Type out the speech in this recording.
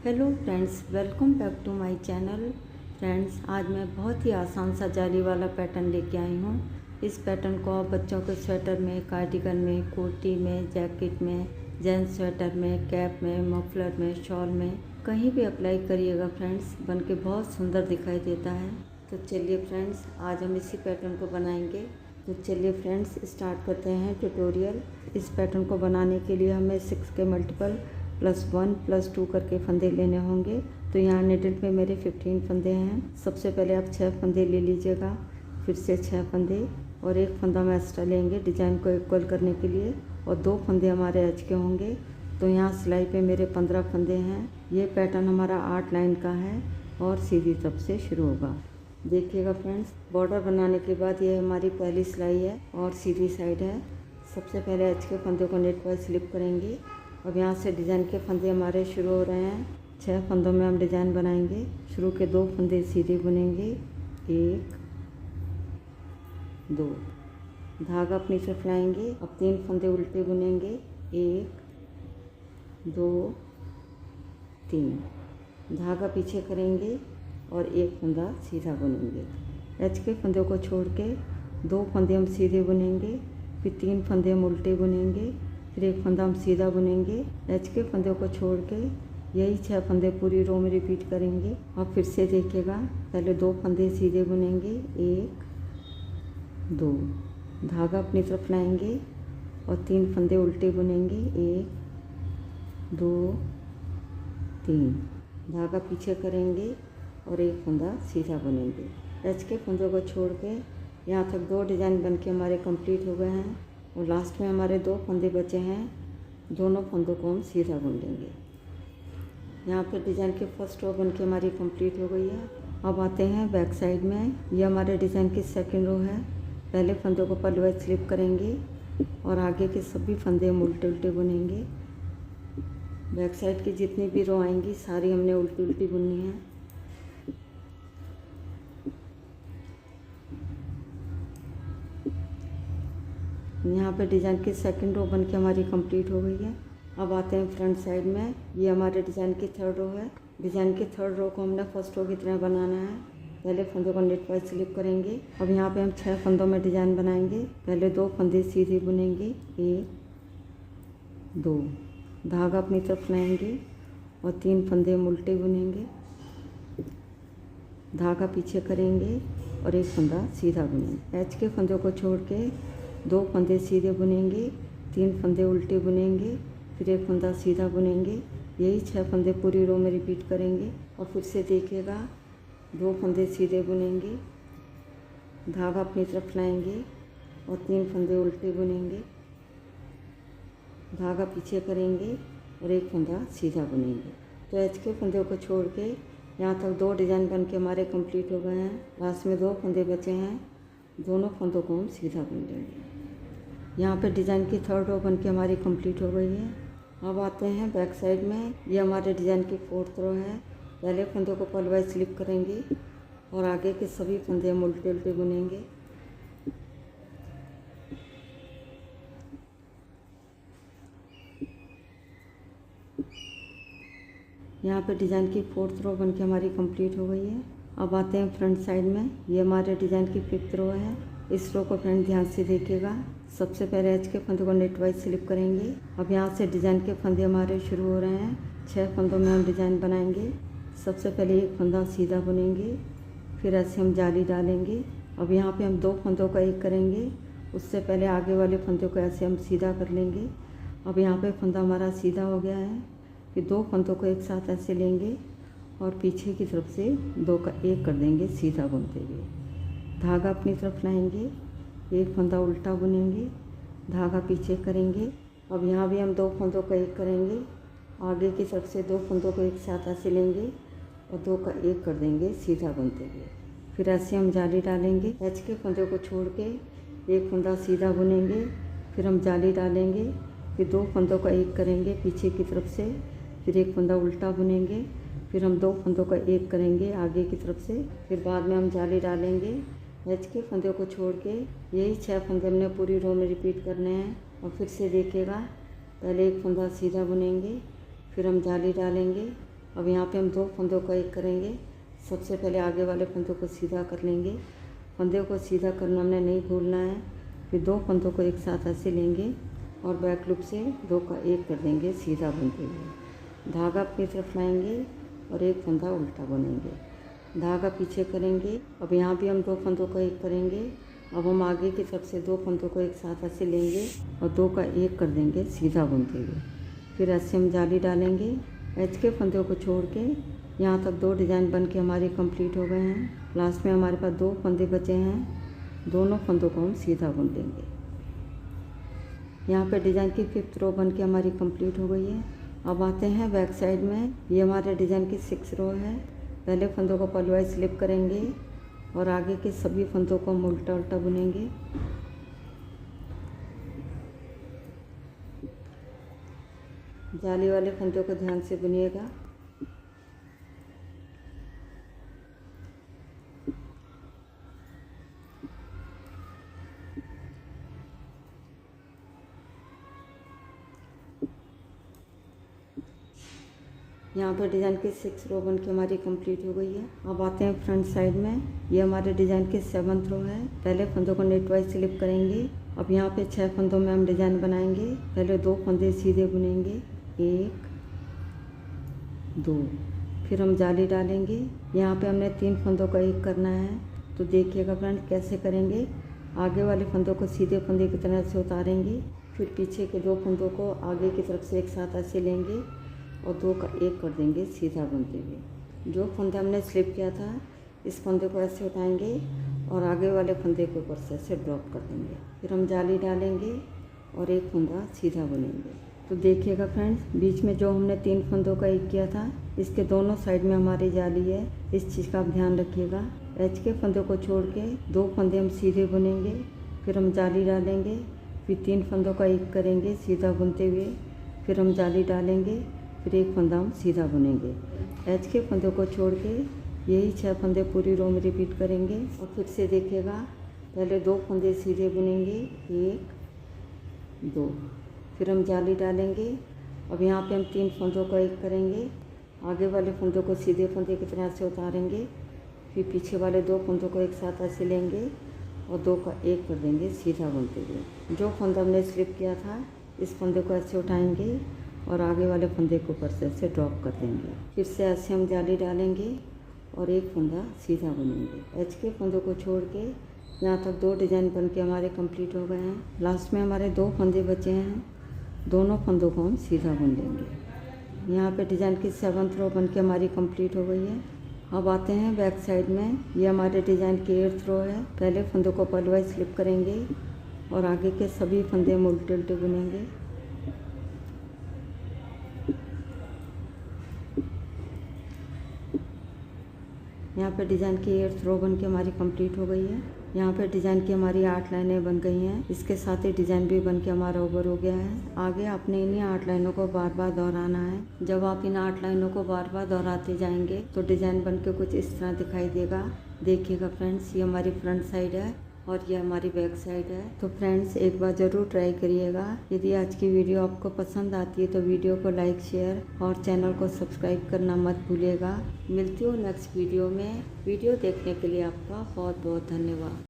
Hello friends, welcome back to my channel. Friends, आज मैं बहुत ही आसान सा जाली वाला पैटर्न लेके आई हूँ। इस पैटर्न को आप बच्चों के स्वेटर में, कार्डिगन में, कुर्ती में, जैकेट में, जेंट्स स्वेटर में, कैप में, मफलर में, शॉल में कहीं भी अप्लाई करिएगा फ्रेंड्स, बन के बहुत सुंदर दिखाई देता है। तो चलिए फ्रेंड्स, आज हम इसी पैटर्न को बनाएंगे। तो चलिए फ्रेंड्स, स्टार्ट करते हैं ट्यूटोरियल। इस पैटर्न को बनाने के लिए हमें 6 के मल्टीपल +1 +2 करके फंदे लेने होंगे। तो यहाँ निडल पे मेरे 15 फंदे हैं। सबसे पहले आप 6 फंदे ले लीजिएगा, फिर से 6 फंदे और एक फंदा हम एक्स्ट्रा लेंगे डिजाइन को इक्वल करने के लिए, और 2 फंदे हमारे एज के होंगे। तो यहाँ सिलाई पे मेरे 15 फंदे हैं। ये पैटर्न हमारा 8 लाइन का है और सीधी तरफ से शुरू होगा। देखिएगा फ्रेंड्स, बॉर्डर बनाने के बाद ये हमारी पहली सिलाई है और सीधी साइड है। सबसे पहले एज के फंदे को नेट पर स्लिप करेंगे। अब यहाँ से डिज़ाइन के फंदे हमारे शुरू हो रहे हैं। 6 फंदों में हम डिज़ाइन बनाएंगे। शुरू के 2 फंदे सीधे बुनेंगे, 1 2, धागा अपनी तरफ लाएंगे। अब 3 फंदे उल्टे बुनेंगे, 1 2 3, धागा पीछे करेंगे और एक फंदा सीधा बुनेंगे। एच के फंदे को छोड़ के 2 फंदे हम सीधे बुनेंगे, फिर 3 फंदे हम उल्टे बुनेंगे, फिर एक फंदा हम सीधा बुनेंगे। एच के फंदे को छोड़ के यही 6 फंदे पूरी रो में रिपीट करेंगे। अब फिर से देखिएगा, पहले 2 फंदे सीधे बुनेंगे, 1 2, धागा अपनी तरफ लाएंगे और 3 फंदे उल्टे बुनेंगे, 1 2 3, धागा पीछे करेंगे और एक फंदा सीधा बुनेंगे। एच के फंदों को छोड़ के यहाँ तक 2 डिज़ाइन बनके हमारे कंप्लीट हो गए हैं और लास्ट में हमारे 2 फंदे बचे हैं। दोनों फंदों को हम सीधा बुन लेंगे। यहाँ पे डिज़ाइन के फर्स्ट रो बनके हमारी कंप्लीट हो गई है। अब आते हैं बैक साइड में। ये हमारे डिज़ाइन की सेकंड रो है। पहले फंदों को पल्ले वाइज स्लिप करेंगे और आगे के सभी फंदे हम उल्टे उल्टे बुनेंगे। बैक साइड की जितनी भी रो आएंगी सारी हमने उल्टी उल्टी बुननी है। यहाँ पे डिज़ाइन की सेकंड रो बनके हमारी कंप्लीट हो गई है। अब आते हैं फ्रंट साइड में। ये हमारे डिज़ाइन की थर्ड रो है। डिज़ाइन की थर्ड रो को हमने फर्स्ट रो की तरह बनाना है। पहले फंदों को नेट वाइज स्लिप करेंगे। अब यहाँ पे हम 6 फंदों में डिज़ाइन बनाएंगे। पहले 2 फंदे सीधे बुनेंगे, 1 2, धागा अपनी तरफ लाएंगे और 3 फंदे हम उल्टे बुनेंगे, धागा पीछे करेंगे और एक फंदा सीधा बुनेंगे। एच के फंदों को छोड़ के 2 फंदे सीधे बुनेंगे, 3 फंदे उल्टे बुनेंगे, फिर एक फंदा सीधा बुनेंगे। यही 6 फंदे पूरी रो में रिपीट करेंगे। और फिर से देखिएगा, 2 फंदे सीधे बुनेंगे, धागा अपनी तरफ लाएंगे और 3 फंदे उल्टे बुनेंगे, धागा पीछे करेंगे और एक फंदा सीधा बुनेंगे। तो एच के फंदे को छोड़ के यहाँ तक 2 डिज़ाइन बन के हमारे कंप्लीट हो गए हैं। लास्ट में 2 फंदे बचे हैं। दोनों फंदों को हम सीधा बुन लेंगे। यहाँ पे डिज़ाइन की थर्ड रो बनके हमारी कंप्लीट हो गई है। अब आते हैं बैक साइड में। ये हमारे डिज़ाइन की फोर्थ रो है। पहले फंदों को पल्ले वाइज स्लिप करेंगे और आगे के सभी फंदे हम उल्टे उल्टे बुनेंगे। यहाँ पे डिज़ाइन की फोर्थ रो बनके हमारी कंप्लीट हो गई है। अब आते हैं फ्रंट साइड में। ये हमारे डिज़ाइन की फिफ्थ रो है। इस रो को फ्रेंड ध्यान से देखिएगा। सबसे पहले एच के फंदे को नेट वाइज स्लिप करेंगे। अब यहाँ से डिज़ाइन के फंदे हमारे शुरू हो रहे हैं। 6 फंदों में हम डिज़ाइन बनाएंगे। सबसे पहले एक फंदा सीधा बुनेंगे, फिर ऐसे हम जाली डालेंगे। अब यहाँ पे हम 2 फंदों का एक करेंगे। उससे पहले आगे वाले फंदों को ऐसे हम सीधा कर लेंगे। अब यहाँ पे फंदा हमारा सीधा हो गया है। फिर 2 फंदों को एक साथ ऐसे लेंगे और पीछे की तरफ से 2 का एक कर देंगे सीधा बुनते हुए। धागा अपनी तरफ लाएंगे, एक फंदा उल्टा बुनेंगे, धागा पीछे करेंगे। अब यहाँ भी हम 2 फंदों का एक करेंगे। आगे की तरफ से 2 फंदों को एक साथ ऐसे लेंगे और 2 का एक कर देंगे सीधा बुनते हुए। फिर ऐसे हम जाली डालेंगे। एच के फंदे को छोड़ के एक फंदा सीधा बुनेंगे, फिर हम जाली डालेंगे, फिर 2 फंदों का एक करेंगे पीछे की तरफ से, फिर एक फंदा उल्टा बुनेंगे, फिर हम 2 फंदों का एक करेंगे आगे की तरफ से, फिर बाद में हम जाली डालेंगे। एच के फंदे को छोड़ के यही 6 फंदे हमने पूरी रो में रिपीट करने हैं। और फिर से देखिएगा, पहले एक फंदा सीधा बुनेंगे, फिर हम जाली डालेंगे, अब यहाँ पे हम 2 फंदों का एक करेंगे। सबसे पहले आगे वाले फंदों को सीधा कर लेंगे। फंदे को सीधा करना हमने नहीं भूलना है। फिर 2 फंदों को एक साथ ऐसे लेंगे और बैक लूप से 2 का एक कर देंगे सीधा बुनते हुए। धागा अपनी तरफ लाएंगे और एक फंदा उल्टा बुनेंगे। धागा पीछे करेंगे। अब यहाँ भी हम 2 फंदों का एक करेंगे। अब हम आगे की तरफ से 2 फंदों को एक साथ ऐसे लेंगे और 2 का एक कर देंगे सीधा बुनते हुए। फिर ऐसे हम जाली डालेंगे। एज के फंदों को छोड़ के यहाँ तक 2 डिज़ाइन बन के हमारे कंप्लीट हो गए हैं। लास्ट में हमारे पास 2 फंदे बचे हैं। दोनों फंदों को हम सीधा बुन देंगे। यहाँ पे डिज़ाइन की 5th रो बन के हमारी कंप्लीट हो गई है। अब आते हैं बैक साइड में। ये हमारे डिज़ाइन की 6th रो है। पहले फंदों को पलवाई स्लिप करेंगे और आगे के सभी फंदों को हम उल्टा उल्टा बुनेंगे। जाली वाले फंदों को ध्यान से बुनिएगा। यहाँ पर डिज़ाइन की 6 रो बन के हमारी कंप्लीट हो गई है। अब आते हैं फ्रंट साइड में। ये हमारे डिज़ाइन की 7th रो है। पहले फंदों को नेट वाइज स्लिप करेंगे। अब यहाँ पे 6 फंदों में हम डिज़ाइन बनाएंगे। पहले 2 फंदे सीधे बुनेंगे, 1 2, फिर हम जाली डालेंगे। यहाँ पे हमने 3 फंदों का एक करना है, तो देखिएगा फ्रेंड कैसे करेंगे। आगे वाले फंदों को सीधे फंदे की तरह से उतारेंगे। फिर पीछे के 2 फंदों को आगे की तरफ से एक साथ ऐसे लेंगे और 2 का एक कर देंगे सीधा बुनते हुए। जो फंदा हमने स्लिप किया था, इस फंदे को ऐसे उठाएंगे और आगे वाले फंदे के ऊपर से ऐसे ड्रॉप कर देंगे। फिर हम जाली डालेंगे और एक फंदा सीधा बुनेंगे। तो देखिएगा फ्रेंड्स, बीच में जो हमने 3 फंदों का एक किया था, इसके दोनों साइड में हमारी जाली है। इस चीज़ का आप ध्यान रखिएगा। एज के फंदों को छोड़ के 2 फंदे हम सीधे बुनेंगे। फिर हम जाली डालेंगे। फिर 3 फंदों का एक करेंगे सीधा बुनते हुए। फिर हम जाली डालेंगे। फिर एक फंदा हम सीधा बुनेंगे। एज के फंदों को छोड़ के यही 6 फंदे पूरी रो में रिपीट करेंगे। और फिर से देखिएगा, पहले 2 फंदे सीधे बुनेंगे, 1 2, फिर हम जाली डालेंगे। अब यहाँ पे हम 3 फंदों का एक करेंगे। आगे वाले फंदों को सीधे फंदे की तरह से उतारेंगे। फिर पीछे वाले 2 फंदों को एक साथ ऐसे लेंगे और 2 का एक कर देंगे सीधा बुनते हुए। जो फंदा हमने स्लिप किया था, इस फंदे को ऐसे उठाएंगे और आगे वाले फंदे के ऊपर से ऐसे ड्रॉप कर देंगे। फिर से ऐसे हम जाली डालेंगे और एक फंदा सीधा बुनेंगे। एज के फंदों को छोड़ के यहाँ तक 2 डिज़ाइन बन के हमारे कंप्लीट हो गए हैं। लास्ट में हमारे 2 फंदे बचे हैं। दोनों फंदों को हम सीधा बुन लेंगे। यहाँ पे डिज़ाइन की 7th रो बन के हमारी कंप्लीट हो गई है। अब आते हैं बैक साइड में। ये हमारे डिज़ाइन की 8th रो है। पहले फंदों को पलवाई स्लिप करेंगे और आगे के सभी फंदे हम उल्टे उल्टे बुनेंगे। यहाँ पे डिज़ाइन की 8th रो बन के हमारी कंप्लीट हो गई है। यहाँ पे डिज़ाइन की हमारी 8 लाइनें बन गई हैं। इसके साथ ही डिज़ाइन भी बन के हमारा ओवर हो गया है। आगे आपने इन्हीं 8 लाइनों को बार बार दोहराना है। जब आप इन 8 लाइनों को बार बार दोहराते जाएंगे तो डिज़ाइन बन के कुछ इस तरह दिखाई देगा। देखिएगा फ्रेंड्स, ये हमारी फ्रंट साइड है और ये हमारी बैक साइड है। तो फ्रेंड्स, एक बार ज़रूर ट्राई करिएगा। यदि आज की वीडियो आपको पसंद आती है तो वीडियो को लाइक, शेयर और चैनल को सब्सक्राइब करना मत भूलिएगा। मिलती हूँ नेक्स्ट वीडियो में। वीडियो देखने के लिए आपका बहुत बहुत धन्यवाद।